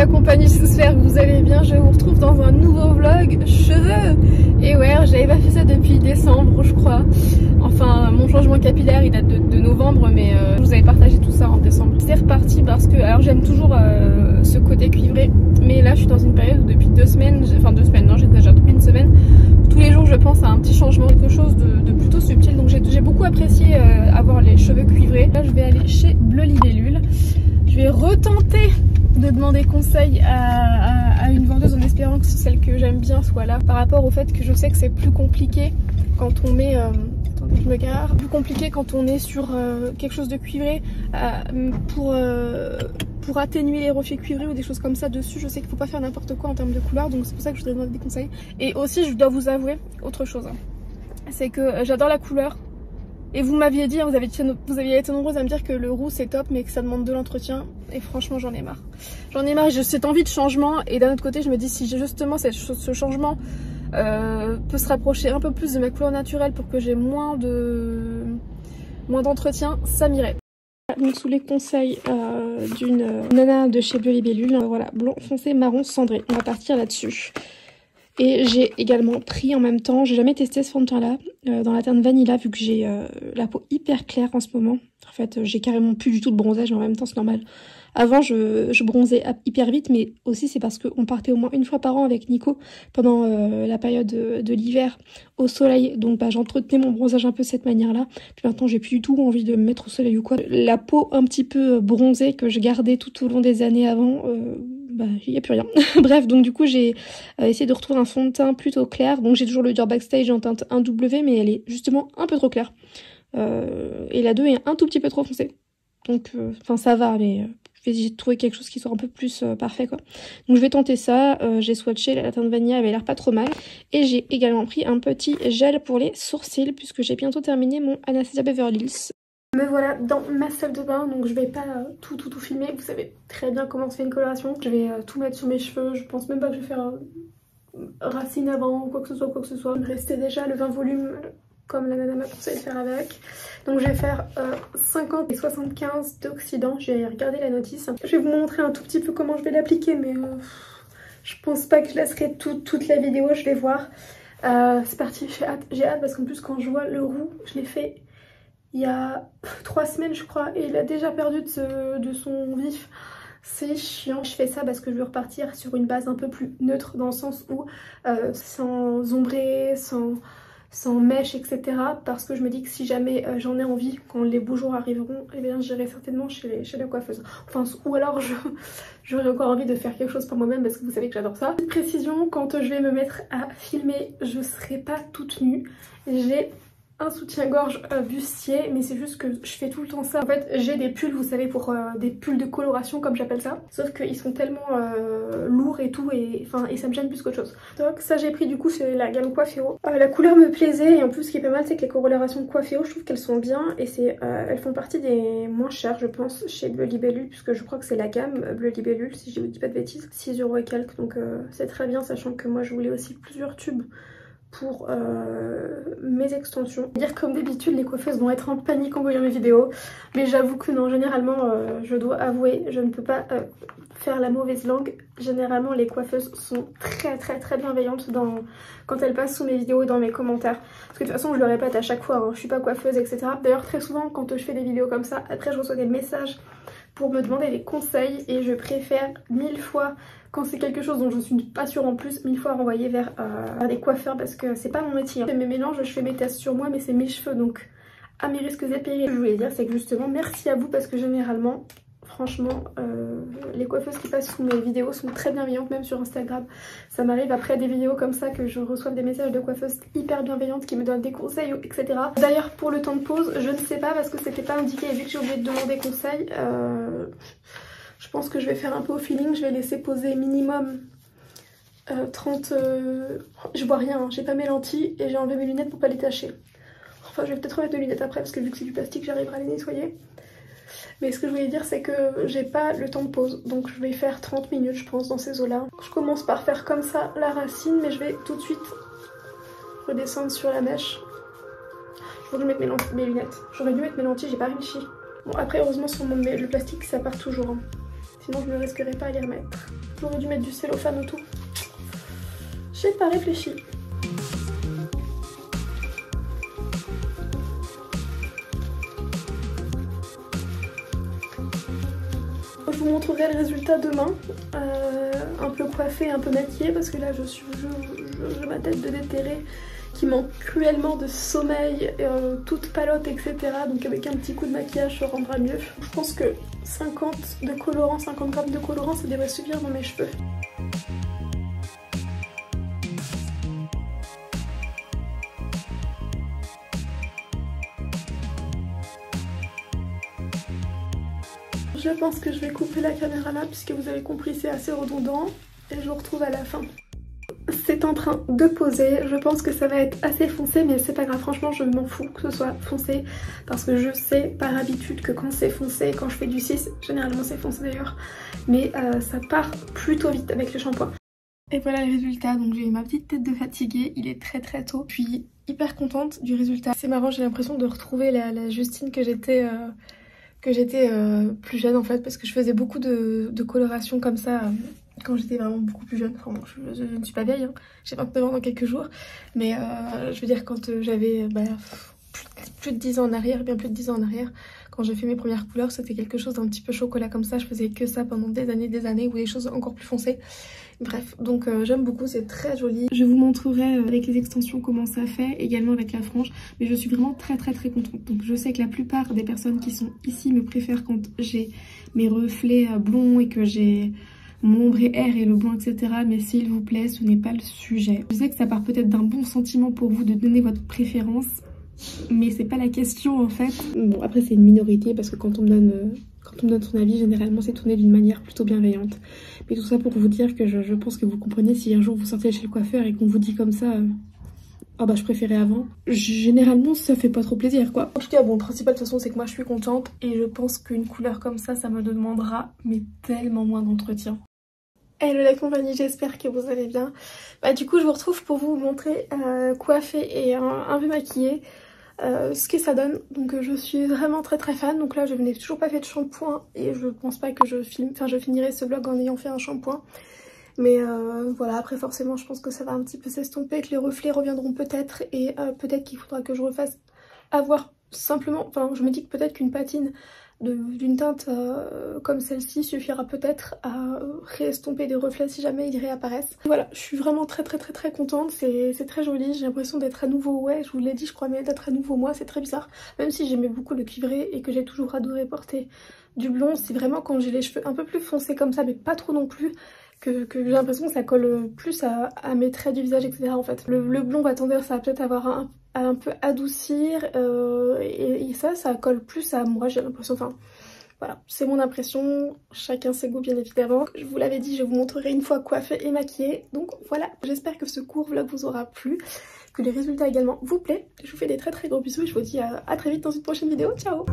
la compagnie, j'espère que vous allez bien. Je vous retrouve dans un nouveau vlog cheveux. Et ouais, j'avais pas fait ça depuis décembre je crois. Enfin mon changement capillaire il date de novembre, mais je vous avais partagé tout ça en décembre. C'est reparti parce que, alors j'aime toujours ce côté cuivré, mais là je suis dans une période où depuis 2 semaines, enfin 2 semaines, non j'ai déjà depuis une semaine, tous les jours je pense à un petit changement, quelque chose de plutôt subtil. Donc j'ai beaucoup apprécié avoir les cheveux cuivrés. Là je vais aller chez Bleu Libellule. Je vais retenter de demander conseil à une vendeuse en espérant que celle que j'aime bien soit là, par rapport au fait que je sais que c'est plus compliqué quand on met attendez, je me gare, plus compliqué quand on est sur quelque chose de cuivré pour atténuer les reflets cuivrés ou des choses comme ça dessus. Je sais qu'il faut pas faire n'importe quoi en termes de couleur, donc c'est pour ça que je voudrais demander des conseils. Et aussi je dois vous avouer autre chose, c'est que j'adore la couleur. Et vous m'aviez dit, vous aviez été nombreuses à me dire que le roux c'est top mais que ça demande de l'entretien. Et franchement j'en ai marre. J'en ai marre, j'ai cette envie de changement. Et d'un autre côté je me dis, si justement ce changement peut se rapprocher un peu plus de ma couleur naturelle pour que j'ai moins d'entretien, ça m'irait. Donc sous les conseils d'une nana de chez Bleu Libellule, voilà, blond foncé, marron cendré. On va partir là-dessus. Et j'ai également pris en même temps, j'ai jamais testé ce fond de teint là, dans la teinte Vanilla, vu que j'ai la peau hyper claire en ce moment. En fait j'ai carrément plus du tout de bronzage, mais en même temps c'est normal. Avant je bronzais hyper vite, mais aussi c'est parce qu'on partait au moins une fois par an avec Nico pendant la période de l'hiver au soleil. Donc bah, j'entretenais mon bronzage un peu de cette manière là. Puis maintenant j'ai plus du tout envie de me mettre au soleil ou quoi. La peau un petit peu bronzée que je gardais tout au long des années avant, bah il n'y a plus rien. Bref, donc du coup j'ai essayé de retrouver un fond de teint plutôt clair. Donc j'ai toujours le Dior Backstage en teinte 1W, mais elle est justement un peu trop claire. Et la 2 est un tout petit peu trop foncée. Donc enfin ça va, mais j'ai trouvé quelque chose qui soit un peu plus parfait quoi. Donc je vais tenter ça. J'ai swatché, la teinte vanilla avait l'air pas trop mal. Et j'ai également pris un petit gel pour les sourcils, puisque j'ai bientôt terminé mon Anastasia Beverly Hills. Me voilà dans ma salle de bain, donc je vais pas tout filmer. Vous savez très bien comment se fait une coloration. Je vais tout mettre sur mes cheveux. Je pense même pas que je vais faire racine avant ou quoi que ce soit. Il me restait déjà le 20 volumes comme la nana m'a conseillé de faire avec. Donc je vais faire 50 et 75 d'oxydant. J'ai regardé la notice. Je vais vous montrer un tout petit peu comment je vais l'appliquer, mais je pense pas que je laisserai toute la vidéo, je vais voir. C'est parti, j'ai hâte parce qu'en plus quand je vois le roux, je l'ai fait il y a 3 semaines je crois et il a déjà perdu de son vif. C'est chiant. Je fais ça parce que je veux repartir sur une base un peu plus neutre, dans le sens où sans ombrer, sans mèche, etc. Parce que je me dis que si jamais j'en ai envie, quand les beaux jours arriveront, eh bien j'irai certainement chez la coiffeuse. Enfin, ou alors j'aurai encore envie de faire quelque chose pour moi-même, parce que vous savez que j'adore ça. Petite précision, quand je vais me mettre à filmer, je serai pas toute nue. J'ai un soutien-gorge bustier, mais c'est juste que je fais tout le temps ça. En fait j'ai des pulls, vous savez, pour des pulls de coloration comme j'appelle ça, sauf qu'ils sont tellement lourds et tout, et ça me gêne plus qu'autre chose. Donc ça j'ai pris du coup, c'est la gamme Coifféo. La couleur me plaisait, et en plus ce qui est pas mal c'est que les colorations Coifféo, je trouve qu'elles sont bien, et elles font partie des moins chères je pense chez Bleu Libellule, puisque je crois que c'est la gamme Bleu Libellule si je vous dis pas de bêtises, 6 € et quelques, donc c'est très bien, sachant que moi je voulais aussi plusieurs tubes pour mes extensions. Dire comme d'habitude, les coiffeuses vont être en panique en voyant mes vidéos, mais j'avoue que non, généralement je dois avouer, je ne peux pas faire la mauvaise langue. Généralement les coiffeuses sont très bienveillantes quand elles passent sous mes vidéos et dans mes commentaires, parce que de toute façon je le répète à chaque fois, hein, je suis pas coiffeuse, etc. D'ailleurs très souvent quand je fais des vidéos comme ça, après je reçois des messages pour me demander des conseils, et je préfère 1000 fois, quand c'est quelque chose dont je suis pas sûre en plus, 1000 fois renvoyer vers des coiffeurs, parce que c'est pas mon métier. Je fais mes mélanges, je fais mes tests sur moi, mais c'est mes cheveux, donc à mes risques et périls. Ce que je voulais dire, c'est que justement merci à vous, parce que généralement, franchement, les coiffeuses qui passent sous mes vidéos sont très bienveillantes, même sur Instagram. Ça m'arrive après des vidéos comme ça que je reçois des messages de coiffeuses hyper bienveillantes qui me donnent des conseils, etc. D'ailleurs pour le temps de pause, je ne sais pas parce que c'était pas indiqué, et vu que j'ai oublié de demander conseil, je pense que je vais faire un peu au feeling. Je vais laisser poser minimum 30... je vois rien, hein. J'ai pas mes lentilles et j'ai enlevé mes lunettes pour pas les tacher. Enfin je vais peut-être remettre mes lunettes après, parce que vu que c'est du plastique j'arriverai à les nettoyer. Mais ce que je voulais dire c'est que j'ai pas le temps de pause, donc je vais faire 30 minutes je pense dans ces eaux là. Je commence par faire comme ça la racine, mais je vais tout de suite redescendre sur la mèche. Je vais mettre mes lunettes. J'aurais dû mettre mes lentilles, j'ai pas réussi. Bon après heureusement sur le plastique ça part toujours, hein. sinon je ne risquerais pas à les remettre. J'aurais dû mettre du cellophane autour. J'ai pas réfléchi. Je vous montrerai le résultat demain, un peu coiffée, un peu maquillée, parce que là j'ai ma tête de déterrée qui manque cruellement de sommeil, toute palote, etc. Donc avec un petit coup de maquillage ça rendra mieux. Je pense que 50 grammes de colorant, ça devrait suffire dans mes cheveux. Je pense que je vais couper la caméra là puisque vous avez compris c'est assez redondant et je vous retrouve à la fin. C'est en train de poser, je pense que ça va être assez foncé mais c'est pas grave, franchement je m'en fous que ce soit foncé parce que je sais par habitude que quand c'est foncé, quand je fais du 6, généralement c'est foncé d'ailleurs, mais ça part plutôt vite avec le shampoing. Et voilà le résultat, donc j'ai ma petite tête de fatiguée, il est très tôt, je suis hyper contente du résultat. C'est marrant, j'ai l'impression de retrouver la Justine que j'étais plus jeune en fait, parce que je faisais beaucoup de coloration comme ça quand j'étais vraiment beaucoup plus jeune. Enfin bon, je ne suis pas vieille, hein. J'ai 29 ans dans quelques jours, mais je veux dire quand j'avais plus de 10 ans en arrière, bien plus de 10 ans en arrière, quand j'ai fait mes premières couleurs, c'était quelque chose d'un petit peu chocolat comme ça, je faisais que ça pendant des années, ou des choses encore plus foncées. Bref, donc j'aime beaucoup, c'est très joli. Je vous montrerai avec les extensions comment ça fait, également avec la frange, mais je suis vraiment très contente. Donc je sais que la plupart des personnes qui sont ici me préfèrent quand j'ai mes reflets blonds et que j'ai mon ombre air et le blanc, etc. Mais s'il vous plaît, ce n'est pas le sujet. Je sais que ça part peut-être d'un bon sentiment pour vous de donner votre préférence, mais c'est pas la question en fait. Bon, après c'est une minorité parce que quand on me donne son avis, généralement c'est tourné d'une manière plutôt bienveillante. Mais tout ça pour vous dire que je pense que vous comprenez si un jour vous sortez chez le coiffeur et qu'on vous dit comme ça oh bah je préférais avant. Généralement ça fait pas trop plaisir quoi. En tout cas bon, le principal de toute façon c'est que moi je suis contente et je pense qu'une couleur comme ça me demandera mais tellement moins d'entretien. Hello la compagnie, j'espère que vous allez bien. Bah du coup je vous retrouve pour vous montrer coiffée et un peu maquillée. Ce que ça donne, donc je suis vraiment très fan. Donc là je n'ai toujours pas fait de shampoing et je pense pas que je finirai ce vlog en ayant fait un shampoing, mais voilà, après forcément je pense que ça va un petit peu s'estomper, que les reflets reviendront peut-être et peut-être qu'il faudra que je refasse avoir simplement, enfin je me dis que peut-être qu'une patine d'une teinte comme celle-ci suffira peut-être à réestomper des reflets si jamais ils réapparaissent. Voilà, je suis vraiment très contente, c'est très joli, j'ai l'impression d'être à nouveau, ouais je vous l'ai dit je crois, mais d'être à nouveau moi, c'est très bizarre. Même si j'aimais beaucoup le cuivré et que j'ai toujours adoré porter du blond, c'est vraiment quand j'ai les cheveux un peu plus foncés comme ça, mais pas trop non plus, que j'ai l'impression que ça colle plus à mes traits du visage, etc. en fait. Le blond va tendance à peut-être avoir un peu adoucir et ça colle plus à moi, j'ai l'impression, enfin voilà, c'est mon impression, chacun ses goûts bien évidemment. Je vous l'avais dit, je vous montrerai une fois coiffée et maquillée, donc voilà, j'espère que ce court vlog vous aura plu, que les résultats également vous plaît. Je vous fais des très gros bisous et je vous dis à très vite dans une prochaine vidéo, ciao.